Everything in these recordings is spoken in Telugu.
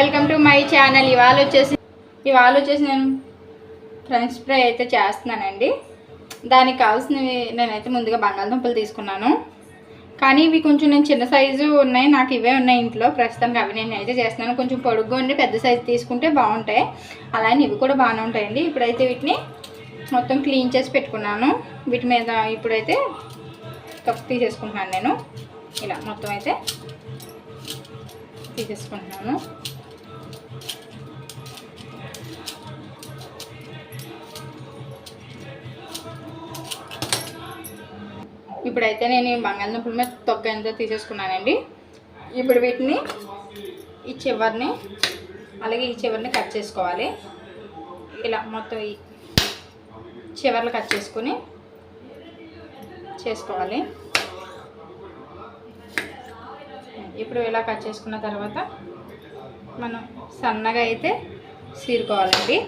Welcome to my channel. ఇవాళ వచ్చేసి నేను ఫ్రెంచ్ ఫ్రై అయితే చేస్తున్నానండి. దానికి కావాల్సినవి నేనైతే ముందుగా బంగాళదుంపలు తీసుకున్నాను. కానీ ఇవి కొంచెం నేను చిన్న సైజు ఉన్నాయి, నాకు ఇవే ఉన్నాయి ఇంట్లో ప్రస్తుతానికి. అవి నేను అయితే చేస్తున్నాను. కొంచెం పొడుగ్గా ఉండి పెద్ద సైజు తీసుకుంటే బాగుంటాయి. అలానే ఇవి కూడా బాగానే ఉంటాయండి. ఇప్పుడైతే వీటిని మొత్తం క్లీన్ చేసి పెట్టుకున్నాను. వీటి మీద ఇప్పుడైతే తొక్కు తీసేసుకుంటున్నాను. నేను ఇలా మొత్తం అయితే తీసేసుకుంటున్నాను. ఇప్పుడైతే నేను ఈ బంగాళదుంపల మీద తొక్క ఎంత తీసేసుకున్నానండి. ఇప్పుడు వీటిని ఈ చివరిని అలాగే ఈ చివరిని కట్ చేసుకోవాలి. ఇలా మొత్తం ఈ చివర్లు కట్ చేసుకోవాలి. ఇప్పుడు ఇలా కట్ చేసుకున్న తర్వాత మనం సన్నగా అయితే చీరుకోవాలండి.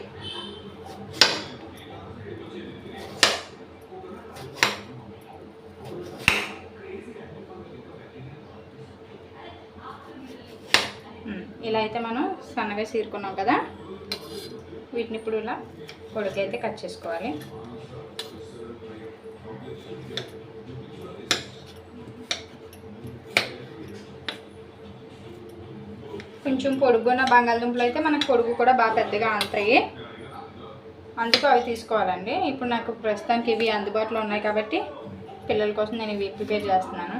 ఇలా అయితే మనం సన్నగా చీరుకున్నాం కదా, వీటిని ఇప్పుడు ఇలా పొడికి అయితే కట్ చేసుకోవాలి. కొంచెం పొడుగున్న బంగాళదుంపలు అయితే మనకు పొడుగు కూడా బాగా పెద్దగా ఉంటాయి, అందుకు అవి తీసుకోవాలండి. ఇప్పుడు నాకు ప్రస్తుతానికి ఇవి అందుబాటులో ఉన్నాయి కాబట్టి పిల్లల కోసం నేను ఇవి ప్రిపేర్ చేస్తున్నాను.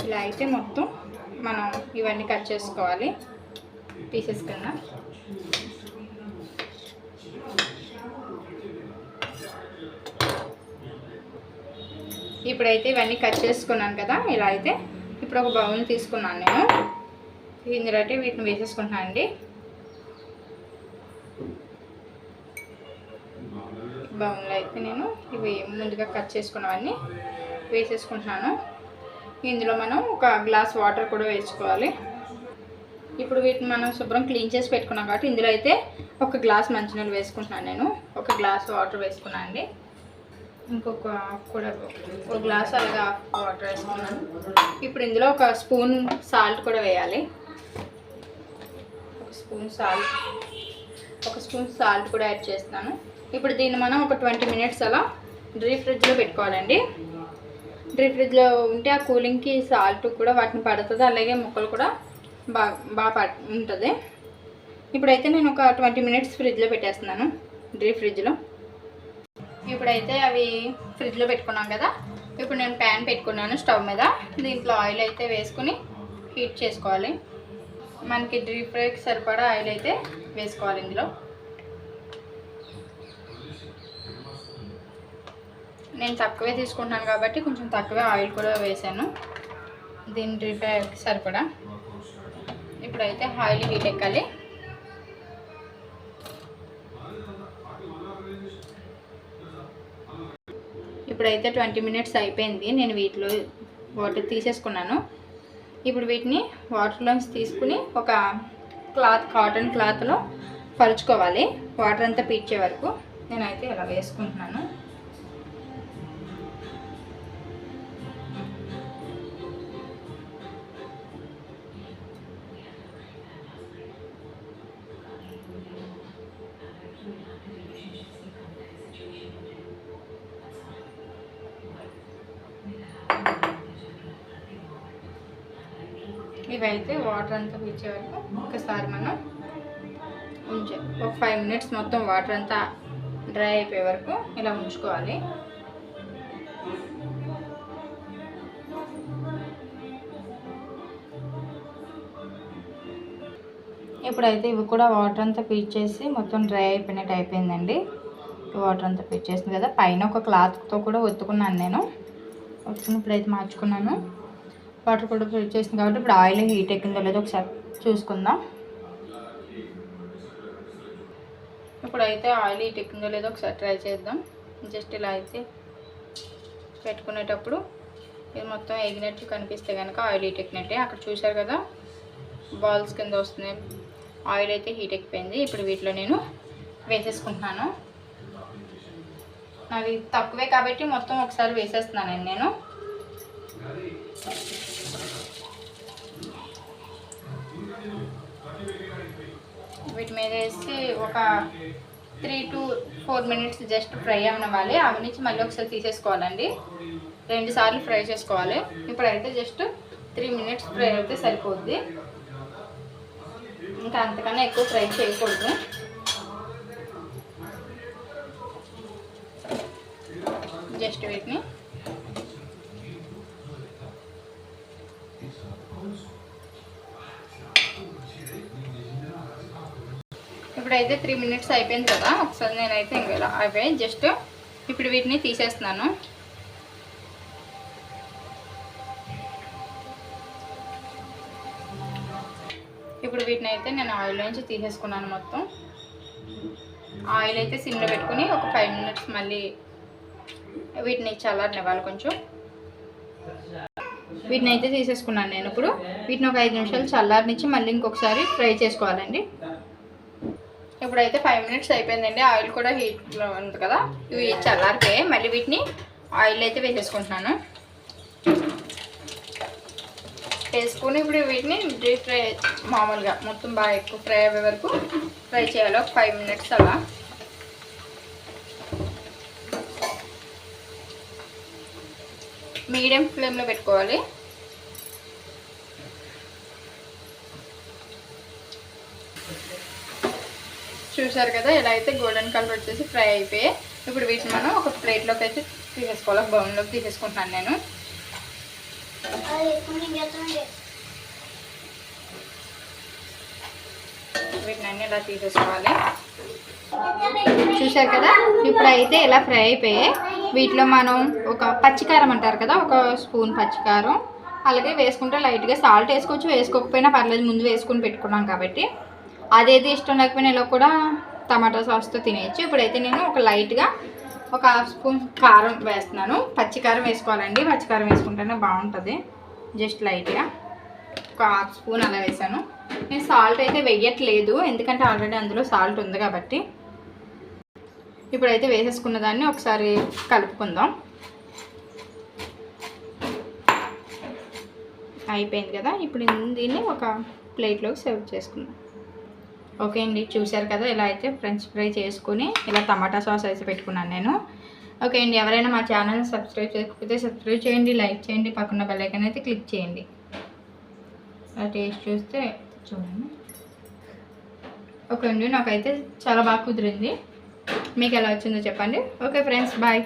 ఇలా అయితే మొత్తం మనం ఇవన్నీ కట్ చేసుకోవాలి పీసెస్ కింద. ఇప్పుడైతే ఇవన్నీ కట్ చేసుకున్నాను కదా, ఇలా అయితే ఇప్పుడు ఒక బౌల్ తీసుకున్నాను నేను. ఇందులో అయితే వీటిని వేసేసుకుంటున్నాను అండి. బౌల్లో అయితే నేను ఇవి ముందుగా కట్ చేసుకున్నవన్నీ వేసేసుకుంటున్నాను. ఇందులో మనం ఒక గ్లాస్ వాటర్ కూడా వేసుకోవాలి. ఇప్పుడు వీటిని మనం శుభ్రం క్లీన్ చేసి పెట్టుకున్నాం కాబట్టి ఇందులో అయితే ఒక గ్లాస్ మంచినీళ్ళు వేసుకుంటున్నాను నేను. ఒక గ్లాస్ వాటర్ వేసుకున్నాను అండి. ఇంకొక కూడా ఒక గ్లాస్ అలాగా వాటర్ వేసుకున్నాను. ఇప్పుడు ఇందులో ఒక స్పూన్ సాల్ట్ కూడా వేయాలి. ఒక స్పూన్ సాల్ట్ కూడా యాడ్ చేస్తున్నాను. ఇప్పుడు దీన్ని మనం ఒక 20 మినిట్స్ అలా డీప్ ఫ్రిడ్జ్లో పెట్టుకోవాలండి. డీప్ ఫ్రిడ్జ్లో ఉంటే ఆ కూలింగ్కి సాల్ట్ కూడా వాటిని పడుతుంది, అలాగే ముక్కలు కూడా బాగా ఉంటుంది. ఇప్పుడైతే నేను ఒక 20 మినిట్స్ ఫ్రిడ్జ్లో పెట్టేస్తున్నాను, డీప్ ఫ్రిడ్జ్లో. ఇప్పుడైతే అవి ఫ్రిడ్జ్లో పెట్టుకున్నాం కదా, ఇప్పుడు నేను ప్యాన్ పెట్టుకున్నాను స్టవ్ మీద. దీంట్లో ఆయిల్ అయితే వేసుకుని హీట్ చేసుకోవాలి. మనకి డీప్ ఫ్రైకి సరిపడా ఆయిల్ అయితే వేసుకోవాలి. ఇందులో నేను తక్కువే తీసుకుంటున్నాను కాబట్టి కొంచెం తక్కువే ఆయిల్ కూడా వేసాను దీని డీప్ ఫ్రైకి సరిపడా. ఇప్పుడైతే ఆయిల్ హీట్ ఎక్కాలి. ఇప్పుడైతే 20 మినిట్స్ అయిపోయింది. నేను వీటిలో వాటర్ తీసేసుకున్నాను. ఇప్పుడు వీటిని వాటర్లోంచి తీసుకుని ఒక కాటన్ క్లాత్లో పరుచుకోవాలి, వాటర్ అంతా పీల్చే వరకు. నేనైతే ఇలా వేసుకుంటున్నాను. ఇవైతే వాటర్ అంతా పీల్చే వరకు ఒకసారి మనం ఒక 5 మినిట్స్ మొత్తం వాటర్ అంతా డ్రై అయిపోయే వరకు ఇలా ఉంచుకోవాలి. ఇప్పుడైతే ఇవి కూడా వాటర్ అంతా పీల్చేసి మొత్తం డ్రై అయిపోయినట్టు అయిపోయిందండి. వాటర్ అంతా పీల్చేసింది కదా, పైన ఒక క్లాత్తో కూడా ఒత్తుకున్నాను నేను. ఇప్పుడైతే మార్చుకున్నాను. వాటర్ కూడా పీల్చేసింది కాబట్టి ఇప్పుడు ఆయిల్ హీట్ ఎక్కిందో లేదో ఒకసారి చూసుకుందాం. ఇప్పుడైతే ఆయిల్ హీట్ ఎక్కిందో లేదో ఒకసారి ట్రై చేద్దాం. జస్ట్ ఇలా అయితే పెట్టుకునేటప్పుడు ఇది మొత్తం ఎగినట్టు కనిపిస్తే కనుక ఆయిల్ హీట్ ఎక్కినట్టే. అక్కడ చూశారు కదా, బాల్స్ కింద వస్తున్నాయి. ఆయిల్ అయితే హీట్ ఎక్కిపోయింది. ఇప్పుడు వీటిలో నేను వేసేసుకుంటున్నాను. అవి తక్కువే కాబట్టి మొత్తం ఒకసారి వేసేస్తున్నానండి నేను. వీటి మీద వేసి ఒక 3 to 4 minutes జస్ట్ ఫ్రై అవ్వాలి. అవి నుంచి మళ్ళీ ఒకసారి తీసేసుకోవాలండి. 2 సార్లు ఫ్రై చేసుకోవాలి. ఇప్పుడైతే జస్ట్ 3 minutes ఫ్రై అయితే సరిపోద్ది. ఇంకా అంతకన్నా ఎక్కువ ఫ్రై చేయకూడదు. జస్ట్ వీటిని ఇప్పుడైతే 3 minutes అయిపోయింది కదా. ఒకసారి నేనైతే ఇంకా అవే జస్ట్ ఇప్పుడు వీటిని తీసేస్తున్నాను. ఇప్పుడు వీటిని అయితే నేను ఆయిల్ నుంచి తీసేసుకున్నాను. మొత్తం ఆయిల్ అయితే సిమ్లో పెట్టుకుని ఒక 5 minutes మళ్ళీ వీటిని చల్లారనివ్వాలి కొంచెం. వీటిని అయితే తీసేసుకున్నాను నేను. ఇప్పుడు వీటిని ఒక 5 నిమిషాలు చల్లారనిచ్చి మళ్ళీ ఇంకొకసారి ఫ్రై చేసుకోవాలండి. ఇప్పుడైతే 5 minutes అయిపోయిందండి. ఆయిల్ కూడా హీట్లో ఉంది కదా. ఇవి చల్లారిపోయాయి. మళ్ళీ వీటిని ఆయిల్ అయితే వేసేసుకుంటున్నాను. వేసుకొని ఇప్పుడు వీటిని డీప్ ఫ్రై మామూలుగా మొత్తం బాగా ఎక్కువ ఫ్రై అయ్యే వరకు ఫ్రై చేయాలి. ఒక 5 minutes అలా. మీడియం ఫ్లేమ్లో పెట్టుకోవాలి. చూసారు కదా ఎలా అయితే గోల్డెన్ కలర్ వచ్చేసి ఫ్రై అయిపోయాయి. ఇప్పుడు వీటిని మనం ఒక ప్లేట్లోకి అయితే తీసేసుకోవాలి. ఒక బౌల్లోకి తీసేసుకుంటున్నాను నేను. వీటిని అన్నీ ఇలా తీసేసుకోవాలి. చూసారు కదా ఇప్పుడైతే ఇలా ఫ్రై అయిపోయాయి. వీటిలో మనం ఒక పచ్చికారం అంటారు కదా, ఒక స్పూన్ పచ్చికారం అలాగే వేసుకుంటే లైట్గా సాల్ట్ వేసుకోవచ్చు, వేసుకోకపోయినా పర్లేదు. ముందు వేసుకుని పెట్టుకున్నాం కాబట్టి అదేది ఇష్టం లేకపోయినా ఇలా కూడా టమాటా సాస్తో తినేయచ్చు. ఇప్పుడైతే నేను ఒక లైట్గా ఒక 1/2 స్పూన్ కారం వేస్తున్నాను. పచ్చికారం వేసుకోవాలండి. పచ్చికారం వేసుకుంటేనే బాగుంటుంది. జస్ట్ లైట్గా ఒక 1/2 స్పూన్ అలా వేసాను. నేను సాల్ట్ అయితే వేయట్లేదు ఎందుకంటే ఆల్రెడీ అందులో సాల్ట్ ఉంది కాబట్టి. ఇప్పుడైతే వేసేసుకున్న దాన్ని ఒకసారి కలుపుకుందాం. అయిపోయింది కదా. ఇప్పుడు దీన్ని ఒక ప్లేట్లోకి సర్వ్ చేసుకుందాం. ఓకే అండి, చూశారు కదా ఇలా అయితే ఫ్రెంచ్ ఫ్రై చేసుకుని ఇలా టమాటా సాస్ వేసి పెట్టుకున్నాను నేను. ఓకే అండి, ఎవరైనా మా ఛానల్ని సబ్స్క్రైబ్ చేయకపోతే సబ్స్క్రైబ్ చేయండి, లైక్ చేయండి, పక్కన బెల్ ఐకాన్ అయితే క్లిక్ చేయండి. టేస్ట్ చూస్తే చూడండి. ఓకే అండి, నాకైతే చాలా బాగా కుదిరింది. మీకు ఎలా వచ్చిందో చెప్పండి. Okay friends, bye.